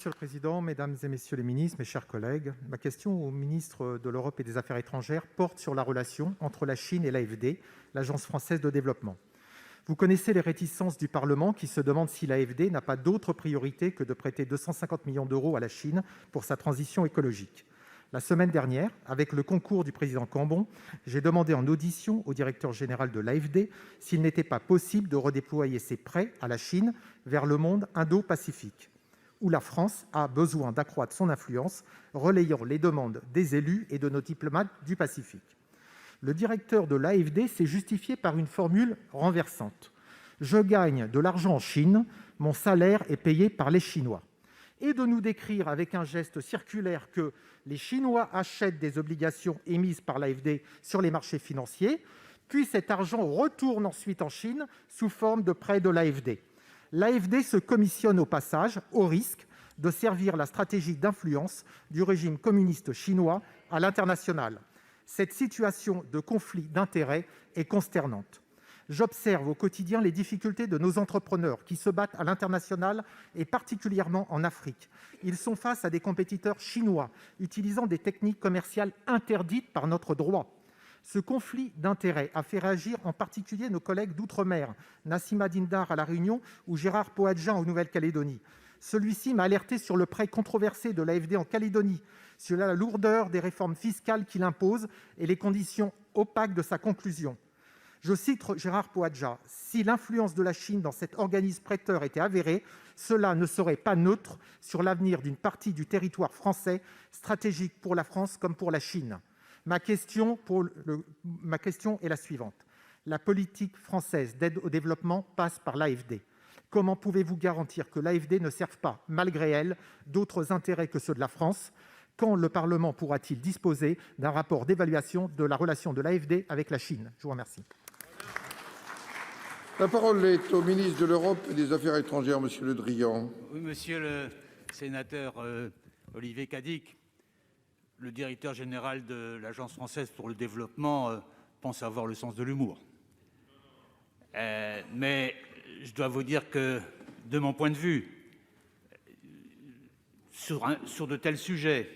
Monsieur le président, mesdames et messieurs les ministres, mes chers collègues, ma question au ministre de l'Europe et des Affaires étrangères porte sur la relation entre la Chine et l'AFD, l'Agence française de développement. Vous connaissez les réticences du Parlement qui se demande si l'AFD n'a pas d'autre priorité que de prêter 250 millions d'euros à la Chine pour sa transition écologique. La semaine dernière, avec le concours du président Cambon, j'ai demandé en audition au directeur général de l'AFD s'il n'était pas possible de redéployer ces prêts à la Chine vers le monde Indo-Pacifique, où la France a besoin d'accroître son influence, relayant les demandes des élus et de nos diplomates du Pacifique. Le directeur de l'AFD s'est justifié par une formule renversante : je gagne de l'argent en Chine, mon salaire est payé par les Chinois. Et de nous décrire avec un geste circulaire que les Chinois achètent des obligations émises par l'AFD sur les marchés financiers, puis cet argent retourne ensuite en Chine sous forme de prêts de l'AFD. L'AFD se commissionne au passage, au risque de servir la stratégie d'influence du régime communiste chinois à l'international. Cette situation de conflit d'intérêts est consternante. J'observe au quotidien les difficultés de nos entrepreneurs qui se battent à l'international et particulièrement en Afrique. Ils sont face à des compétiteurs chinois utilisant des techniques commerciales interdites par notre droit. Ce conflit d'intérêts a fait réagir en particulier nos collègues d'outre-mer, Nassima Dindar à La Réunion ou Gérard Poadja en Nouvelle-Calédonie. Celui-ci m'a alerté sur le prêt controversé de l'AFD en Calédonie, sur la lourdeur des réformes fiscales qu'il impose et les conditions opaques de sa conclusion. Je cite Gérard Poadja : « Si l'influence de la Chine dans cet organisme prêteur était avérée, cela ne serait pas neutre sur l'avenir d'une partie du territoire français, stratégique pour la France comme pour la Chine. » Ma question est la suivante. La politique française d'aide au développement passe par l'AFD. Comment pouvez-vous garantir que l'AFD ne serve pas, malgré elle, d'autres intérêts que ceux de la France ? Quand le Parlement pourra-t-il disposer d'un rapport d'évaluation de la relation de l'AFD avec la Chine ? Je vous remercie. La parole est au ministre de l'Europe et des Affaires étrangères, Monsieur Le Drian. Oui, monsieur le sénateur Olivier Cadic, le directeur général de l'Agence française pour le développement pense avoir le sens de l'humour. Mais je dois vous dire que, de mon point de vue, sur de tels sujets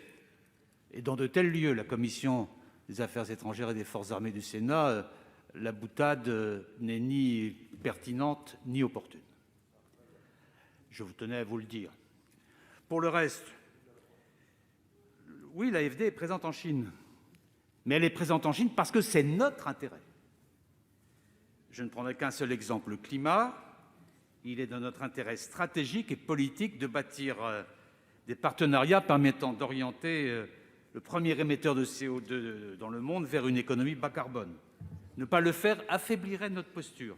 et dans de tels lieux, la Commission des Affaires étrangères et des Forces armées du Sénat, la boutade n'est ni pertinente ni opportune. Je vous tenais à vous le dire. Pour le reste, oui, l'AFD est présente en Chine, mais elle est présente en Chine parce que c'est notre intérêt. Je ne prendrai qu'un seul exemple, le climat. Il est de notre intérêt stratégique et politique de bâtir des partenariats permettant d'orienter le premier émetteur de CO2 dans le monde vers une économie bas carbone. Ne pas le faire affaiblirait notre posture.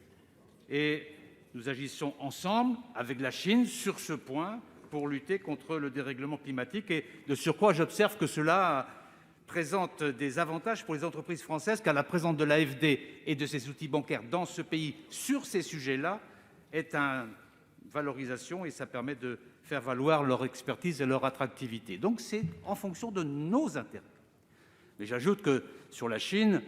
Et nous agissons ensemble avec la Chine sur ce point pour lutter contre le dérèglement climatique. Et de surcroît, j'observe que cela présente des avantages pour les entreprises françaises, car la présence de l'AFD et de ses outils bancaires dans ce pays sur ces sujets-là est une valorisation et ça permet de faire valoir leur expertise et leur attractivité. Donc c'est en fonction de nos intérêts. Mais j'ajoute que sur la Chine,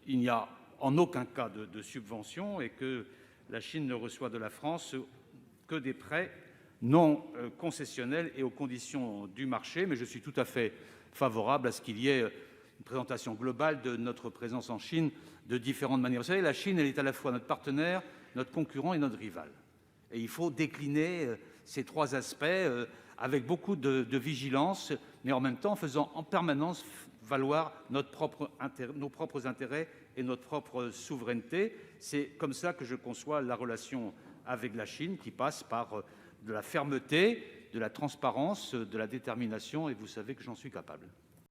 il n'y a en aucun cas de subvention et que la Chine ne reçoit de la France que des prêts non concessionnels et aux conditions du marché. Mais je suis tout à fait favorable à ce qu'il y ait une présentation globale de notre présence en Chine de différentes manières. Vous savez, la Chine, elle est à la fois notre partenaire, notre concurrent et notre rival. Et il faut décliner ces trois aspects avec beaucoup de vigilance, mais en même temps en faisant en permanence valoir nos propres intérêts et notre propre souveraineté. C'est comme ça que je conçois la relation avec la Chine, qui passe par de la fermeté, de la transparence, de la détermination, et vous savez que j'en suis capable.